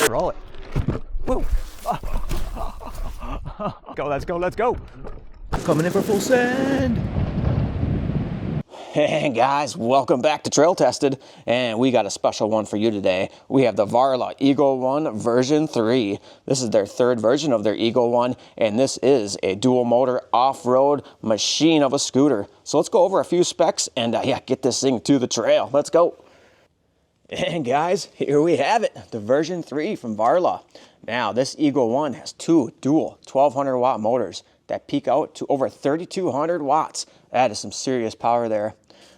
Roll it. Woo. Go, let's go, let's go. Coming in for full send. Hey guys, welcome back to Trail Tested, and we got a special one for you today. We have the Varla Eagle 1 version 3. This is their third version of their Eagle 1, and this is a dual motor off-road machine of a scooter. So let's go over a few specs and yeah, get this thing to the trail. Let's go. And guys, here we have it, the version 3 from Varla. Now this Eagle 1 has two dual 1200 watt motors that peak out to over 3200 watts. That is some serious power there.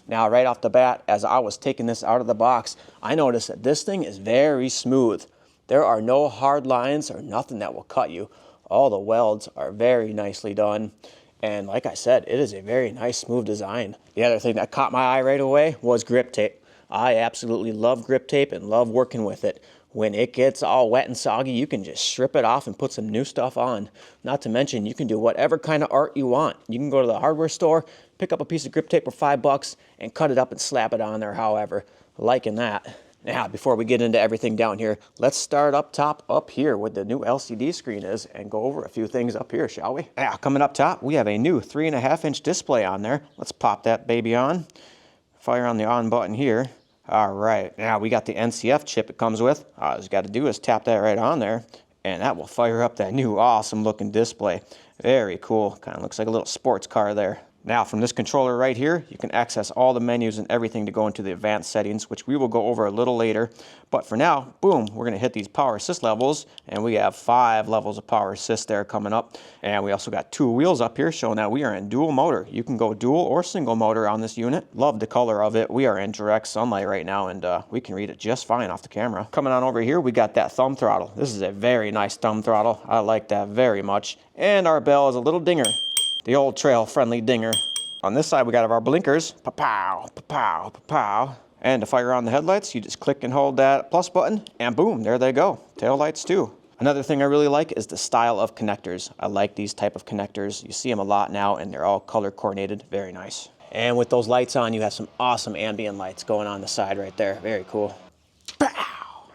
Now right off the bat, as I was taking this out of the box, I noticed that this thing is very smooth. There are no hard lines or nothing that will cut you. All the welds are very nicely done. And like I said, it is a very nice smooth design. The other thing that caught my eye right away was grip tape. I absolutely love grip tape and love working with it. When it gets all wet and soggy, you can just strip it off and put some new stuff on. Not to mention, you can do whatever kind of art you want. You can go to the hardware store, pick up a piece of grip tape for $5 and cut it up and slap it on there however. Liking that. Now, before we get into everything down here, let's start up top up here where the new LCD screen is and go over a few things up here, shall we? Yeah, coming up top, we have a new 3.5-inch display on there. Let's pop that baby on. Fire on the on button here. All right, now we got the NCF chip it comes with. All you got to do is tap that right on there, and that will fire up that new awesome looking display. Very cool, kind of looks like a little sports car there. Now from this controller right here, you can access all the menus and everything to go into the advanced settings, which we will go over a little later. But for now, boom, we're gonna hit these power assist levels, and we have 5 levels of power assist there coming up. And we also got 2 wheels up here showing that we are in dual motor. You can go dual or single motor on this unit. Love the color of it. We are in direct sunlight right now, and we can read it just fine off the camera. Coming on over here, we got that thumb throttle. This is a very nice thumb throttle. I like that very much. And our bell is a little dinger. The old trail-friendly dinger. On this side, we got our blinkers. Pa-pow, pa-pow, pa-pow. And to fire on the headlights, you just click and hold that plus button, and boom, there they go. Tail lights too. Another thing I really like is the style of connectors. I like these type of connectors. You see them a lot now, and they're all color coordinated. Very nice. And with those lights on, you have some awesome ambient lights going on the side right there. Very cool. Pow!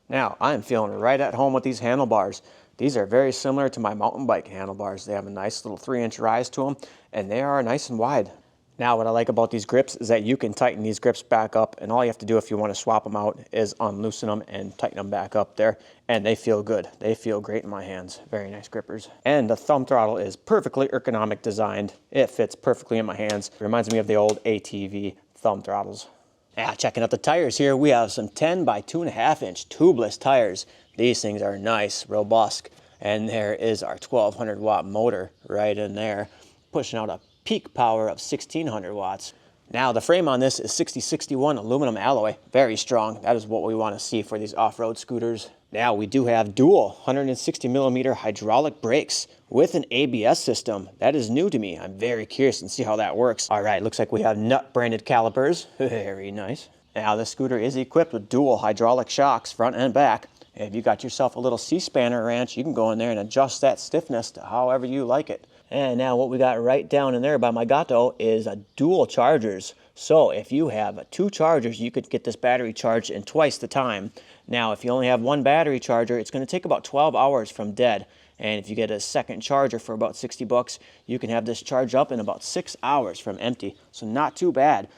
Now, I'm feeling right at home with these handlebars. These are very similar to my mountain bike handlebars. They have a nice little 3-inch rise to them, and they are nice and wide. Now, what I like about these grips is that you can tighten these grips back up, and all you have to do if you want to swap them out is unloosen them and tighten them back up there, and they feel good. They feel great in my hands. Very nice grippers. And the thumb throttle is perfectly ergonomic designed. It fits perfectly in my hands. It reminds me of the old ATV thumb throttles. Now, checking out the tires here, we have some 10 by 2.5-inch tubeless tires. These things are nice, robust, and there is our 1200 watt motor right in there, pushing out a peak power of 1600 watts. Now the frame on this is 6061 aluminum alloy, very strong. That is what we want to see for these off-road scooters. Now we do have dual 160 millimeter hydraulic brakes with an ABS system. That is new to me. I'm very curious to see how that works. All right, looks like we have nut branded calipers. Very nice. Now this scooter is equipped with dual hydraulic shocks front and back. If you got yourself a little C-spanner wrench, you can go in there and adjust that stiffness to however you like it. And now what we got right down in there by my gato is a dual chargers. So if you have 2 chargers, you could get this battery charged in twice the time. Now, if you only have 1 battery charger, it's going to take about 12 hours from dead. And if you get a second charger for about $60, you can have this charge up in about 6 hours from empty. So not too bad.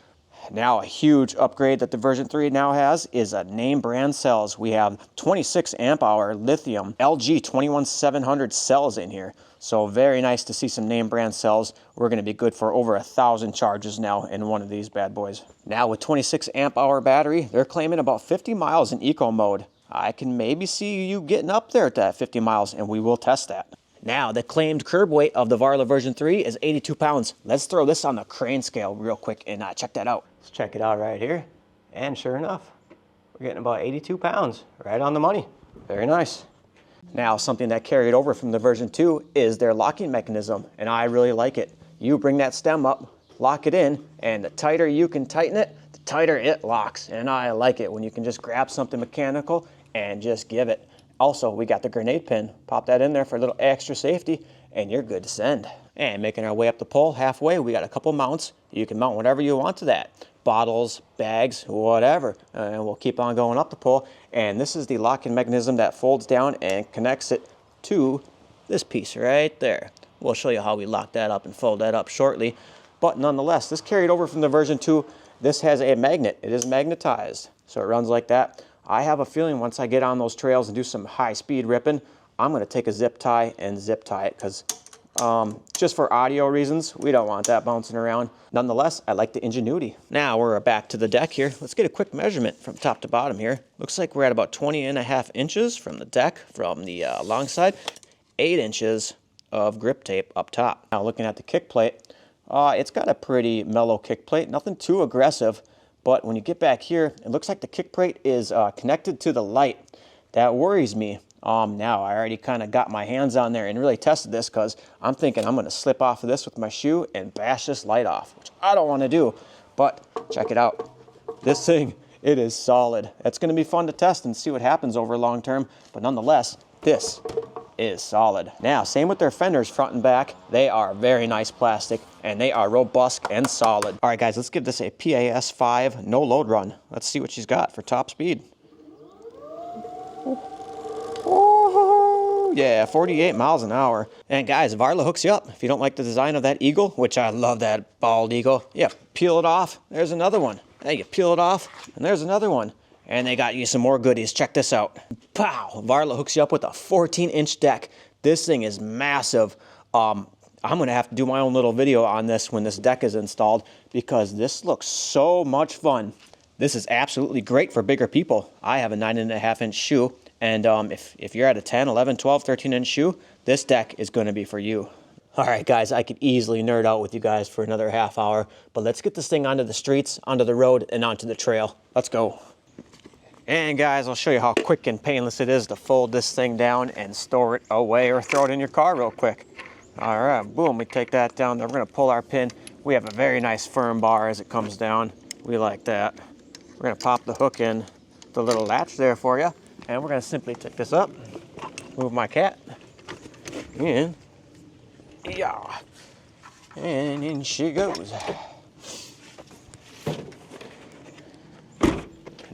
Now a huge upgrade that the version 3 now has is a name brand cells. We have 26 amp hour lithium LG 21700 cells in here. So very nice to see some name brand cells. We're going to be good for over 1,000 charges now in one of these bad boys. Now with 26 amp hour battery, they're claiming about 50 miles in eco mode. I can maybe see you getting up there at that 50 miles, and we will test that. Now, the claimed curb weight of the Varla version 3 is 82 pounds. Let's throw this on the crane scale real quick and check that out. Let's check it out right here. And sure enough, we're getting about 82 pounds, right on the money. Very nice. Now, something that carried over from the version 2 is their locking mechanism, and I really like it. You bring that stem up, lock it in, and the tighter you can tighten it, the tighter it locks. And I like it when you can just grab something mechanical and just give it. Also, we got the grenade pin. Pop that in there for a little extra safety, and you're good to send. And making our way up the pole halfway, we got a couple mounts. You can mount whatever you want to that. bottles, bags, whatever. And we'll keep on going up the pole. And this is the locking mechanism that folds down and connects it to this piece right there. We'll show you how we lock that up and fold that up shortly. But nonetheless, this carried over from the version 2. This has a magnet. It is magnetized, so it runs like that. I have a feeling once I get on those trails and do some high-speed ripping, I'm going to take a zip tie and zip tie it, because just for audio reasons, we don't want that bouncing around. Nonetheless, I like the ingenuity. Now we're back to the deck here. Let's get a quick measurement from top to bottom here. Looks like we're at about 20.5 inches from the deck, from the long side, 8 inches of grip tape up top. Now looking at the kick plate, it's got a pretty mellow kick plate, nothing too aggressive, but when you get back here, it looks like the kick plate is connected to the light. That worries me. Now I already kind of got my hands on there and really tested this, because I'm thinking I'm going to slip off of this with my shoe and bash this light off, which I don't want to do. But check it out. This thing, it is solid. It's going to be fun to test and see what happens over long term, but nonetheless, this is solid. Now, same with their fenders front and back. They are very nice plastic and they are robust and solid. All right, guys, let's give this a PAS 5 no load run. Let's see what she's got for top speed. Oh, yeah, 48 miles an hour. And guys, Varla hooks you up. If you don't like the design of that eagle, which I love that bald eagle, yeah, peel it off. There's another one. Hey, you peel it off and there's another one. And they got you some more goodies. Check this out. Pow! Varla hooks you up with a 14-inch deck. This thing is massive. I'm going to have to do my own little video on this when this deck is installed, because this looks so much fun. This is absolutely great for bigger people. I have a 9.5-inch shoe, and if you're at a 10, 11, 12, 13-inch shoe, this deck is going to be for you. All right, guys, I could easily nerd out with you guys for another half hour, but let's get this thing onto the streets, onto the road, and onto the trail. Let's go. And guys, I'll show you how quick and painless it is to fold this thing down and store it away or throw it in your car real quick. All right, boom, we take that down there. We're gonna pull our pin. We have a very nice firm bar as it comes down. We like that. We're gonna pop the hook in the little latch there for you. And we're gonna simply take this up, move my cat in, yeah, and in she goes. And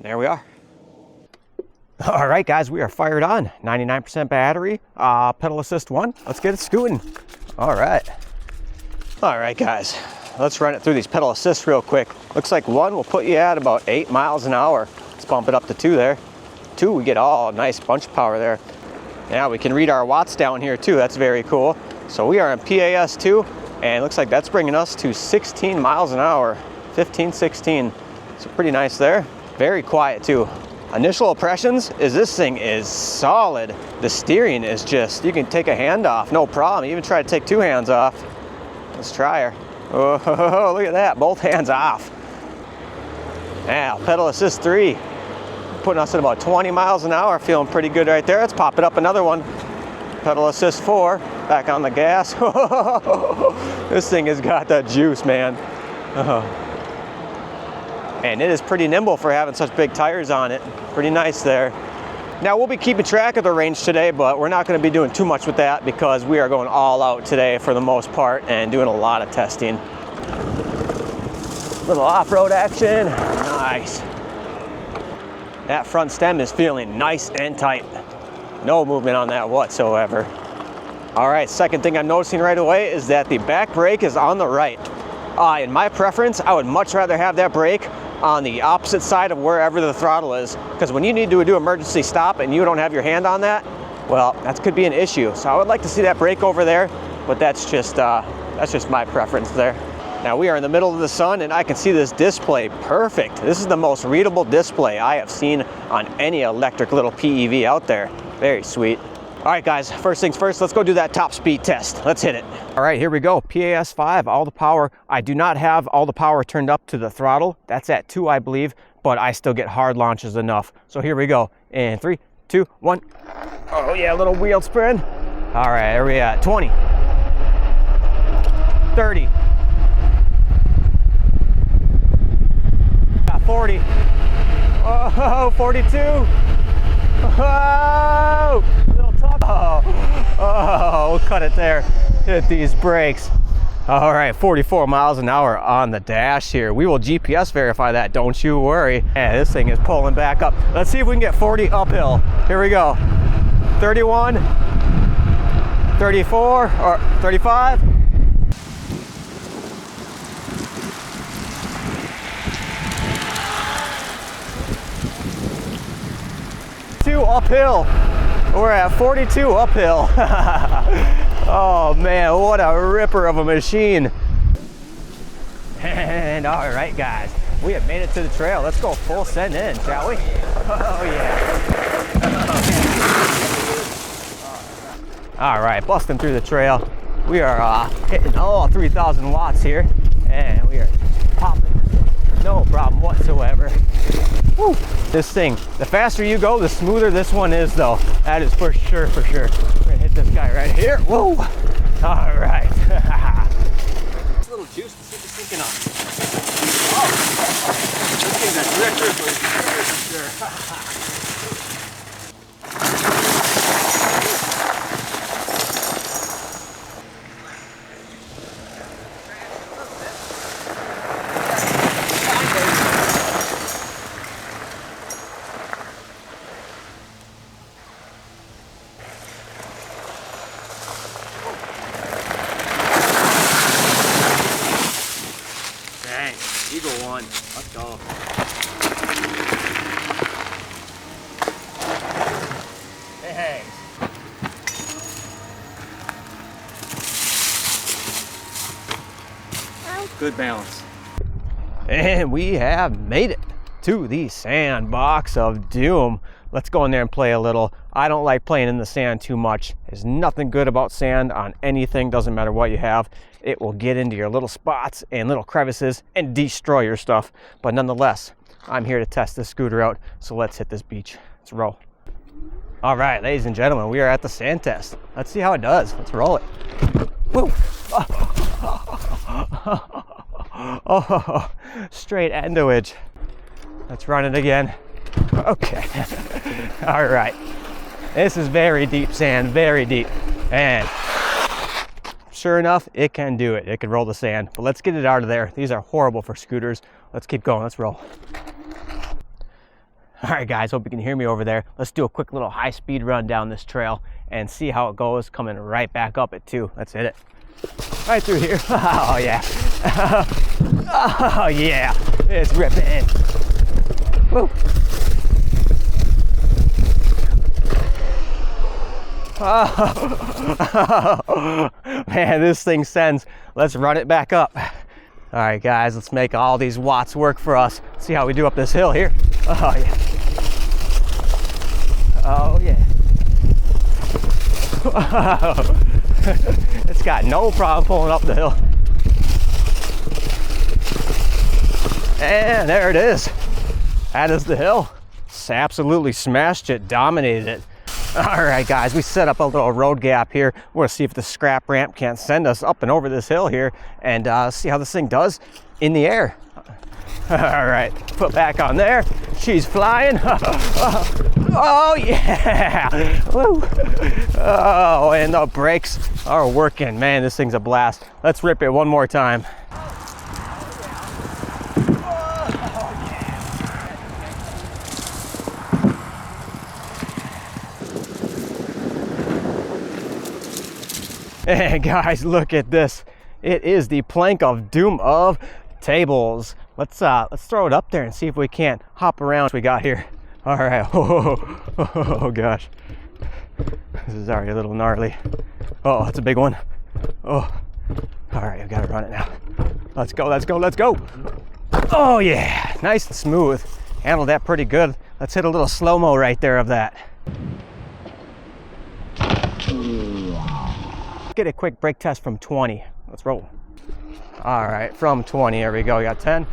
there we are. All right, guys, we are fired on. 99% battery, pedal assist 1. Let's get it scooting. All right, guys, let's run it through these pedal assists real quick. Looks like 1 will put you at about 8 miles an hour. Let's bump it up to 2 there. 2, we get all nice bunch power there. Now we can read our watts down here too. That's very cool. So we are in PAS 2, and it looks like that's bringing us to 16 miles an hour, 15, 16. So pretty nice there. Very quiet too. Initial impressions is this thing is solid. The steering is just, you can take a hand off, no problem. Even try to take 2 hands off. Let's try her. Oh, look at that, both hands off. Now, pedal assist 3, putting us at about 20 miles an hour, feeling pretty good right there. Let's pop it up another one. Pedal assist 4, back on the gas. This thing has got that juice, man. And it is pretty nimble for having such big tires on it. Pretty nice there. Now we'll be keeping track of the range today, but we're not going to be doing too much with that because we are going all out today for the most part and doing a lot of testing. Little off-road action. Nice. That front stem is feeling nice and tight. No movement on that whatsoever. All right, second thing I'm noticing right away is that the back brake is on the right. In my preference, I would much rather have that brake on the opposite side of wherever the throttle is, because when you need to do emergency stop and you don't have your hand on that, well, that could be an issue. So I would like to see that brake over there, but that's just my preference there. Now we are in the middle of the sun and I can see this display perfect. This is the most readable display I have seen on any electric little PEV out there. Very sweet. All right, guys, first things first, let's go do that top speed test. Let's hit it. All right, here we go. PAS 5, all the power. I do not have all the power turned up to the throttle. That's at 2, I believe, but I still get hard launches enough. So here we go. In 3, 2, 1. Oh yeah, a little wheel spin. All right, here we at 20, 30, 40, oh, 42, oh, little top, oh, we'll cut it there, hit these brakes. All right, 44 miles an hour on the dash here. We will GPS verify that, don't you worry. And this thing is pulling back up. Let's see if we can get 40 uphill. Here we go. 31, 34, or 35. 2 uphill. We're at 42 uphill. Oh man, what a ripper of a machine. And all right guys, we have made it to the trail. Let's go full send in, shall we? Oh yeah. All right, busting through the trail. We are hitting all 3,000 watts here, and we are popping. No problem whatsoever. Woo. This thing, the faster you go, the smoother this one is though. That is for sure, for sure. We're gonna hit this guy right here. Whoa. All right. Just a little juice to see the sinking up. Oh. This thing's a drifter for sure. Eagle one, let's go. Hey. Good balance. And we have made it to the sandbox of doom. Let's go in there and play a little. I don't like playing in the sand too much. There's nothing good about sand on anything, doesn't matter what you have. It will get into your little spots and little crevices and destroy your stuff. But nonetheless, I'm here to test this scooter out. So let's hit this beach. Let's roll. All right, ladies and gentlemen, we are at the sand test. Let's see how it does. Let's roll it. Woo. Oh, straight endowage. Let's run it again. Okay. All right. This is very deep sand, very deep. And sure enough, it can do it. It can roll the sand, but let's get it out of there. These are horrible for scooters. Let's keep going. Let's roll. All right, guys, hope you can hear me over there. Let's do a quick little high-speed run down this trail and see how it goes, coming right back up it too. Let's hit it. Right through here. Oh, yeah. Oh, yeah. It's ripping. Woo. Oh, man, this thing sends. Let's run it back up. All right, guys, let's make all these watts work for us. See how we do up this hill here. Oh, yeah. Oh, yeah. It's got no problem pulling up the hill. And there it is. That is the hill. It's absolutely smashed it, dominated it. All right, guys, we set up a little road gap here. We're gonna see if the scrap ramp can't send us up and over this hill here and see how this thing does in the air. All right, foot back on there. She's flying. Oh, yeah. Woo. Oh, and the brakes are working. Man, this thing's a blast. Let's rip it one more time. And guys, look at this. It is the plank of doom of tables. Let's throw it up there and see if we can't hop around what we got here. All right. Oh gosh. This is already a little gnarly. Oh, that's a big one. Oh. All right, I've got to run it now. Let's go, let's go, let's go. Oh yeah, nice and smooth. Handled that pretty good. Let's hit a little slow-mo right there of that. Get a quick brake test from 20. Let's roll. All right, from 20, here we go. We got 10.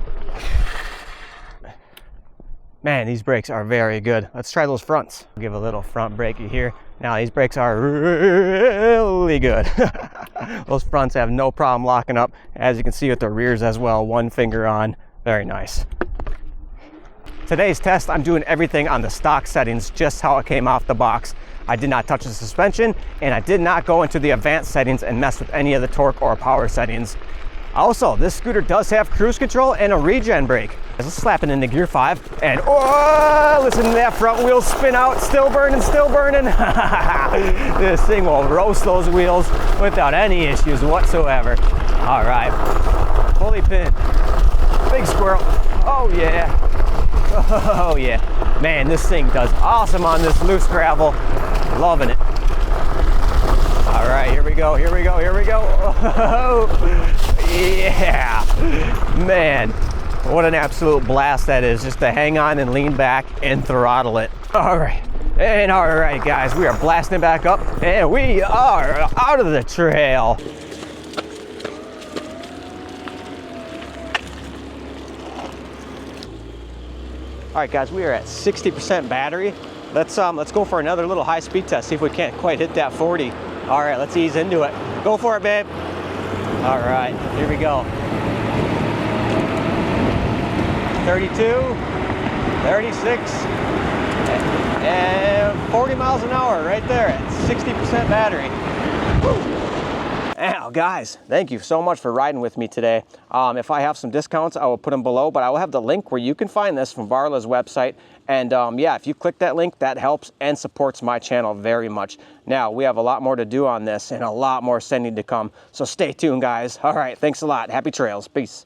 Man, these brakes are very good. Let's try those fronts. Give a little front brakey here. Now these brakes are really good. Those fronts have no problem locking up. As you can see with the rears as well, one finger on. Very nice. Today's test, I'm doing everything on the stock settings, just how it came off the box. I did not touch the suspension, and I did not go into the advanced settings and mess with any of the torque or power settings. Also, this scooter does have cruise control and a regen brake. Let's slap it into gear 5, and oh, listen to that front wheel spin out, still burning, still burning. This thing will roast those wheels without any issues whatsoever. All right, fully pinned, big squirrel, oh yeah. Oh yeah, man, this thing does awesome on this loose gravel. Loving it. All right, here we go, here we go, here we go. Oh, yeah, man, what an absolute blast that is, just to hang on and lean back and throttle it. All right, and all right, guys, we are blasting back up, and we are out of the trail. All right, guys, we are at 60% battery. Let's go for another little high speed test, see if we can't quite hit that 40. All right, let's ease into it. Go for it, babe. All right, here we go. 32, 36, and 40 miles an hour right there at 60% battery. Woo. Now, guys, thank you so much for riding with me today. If I have some discounts, I will put them below, but I will have the link where you can find this from Varla's website. And yeah, if you click that link, that helps and supports my channel very much. Now, we have a lot more to do on this and a lot more sending to come. So stay tuned, guys. All right, thanks a lot. Happy trails. Peace.